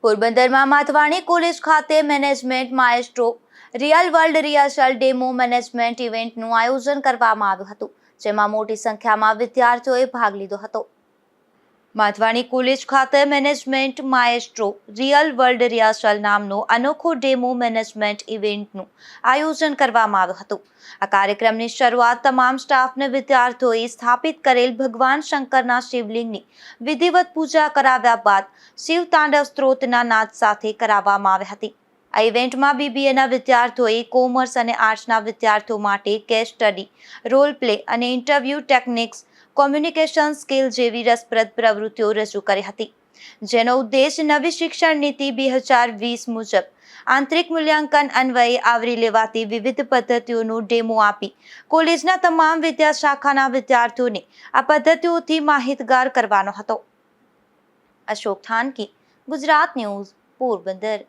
પોરબંદરમાં માધવાણી કોલેજ ખાતે management maestro real world rehearsal demo management ઇવેન્ટનું આયોજન કરવામાં આવ્યું હતું, જેમાં મોટી સંખ્યામાં વિદ્યાર્થીઓએ ભાગ લીધો હતો. માધવાણી કોલેજ ખાતે management maestro real world rehearsal નામનો અનોખો ડેમો મેનેજમેન્ટ ઇવેન્ટનું આયોજન કરવામાં આવ્યું હતું. આ કાર્યક્રમની શરૂઆત તમામ સ્ટાફ અને વિદ્યાર્થીઓએ સ્થાપિત કરેલ ભગવાન શંકરના શિવલિંગની વિધિવત પૂજા કરાવ્યા બાદ શિવ તાંડવ સ્ત્રોતના નાદ સાથે કરાવવામાં આવી હતી. આ ઇવેન્ટમાં બીબીએના વિદ્યાર્થીઓએ કોમર્સ અને આર્ટ્સના વિદ્યાર્થીઓ માટે કેસ સ્ટડી, રોલ પ્લે અને ઇન્ટરવ્યૂ ટેકનિક્સ, કોમ્યુનિકેશન સ્કિલ જેવી રસપ્રદ પ્રવૃત્તિઓ રજૂ કરી હતી, જેનો ઉદ્દેશ નવી શિક્ષણ નીતિ 2020 મુજબ આંતરિક મૂલ્યાંકન અન્વયે આવરી લેવાતી વિવિધ પદ્ધતિઓનો ડેમો આપી કોલેજના તમામ વિદ્યા શાખાના વિદ્યાર્થીઓને આ પદ્ધતિઓથી માહિતગાર કરવાનો હતો. અશોક થાનકી, ગુજરાત ન્યૂઝ, પોરબંદર.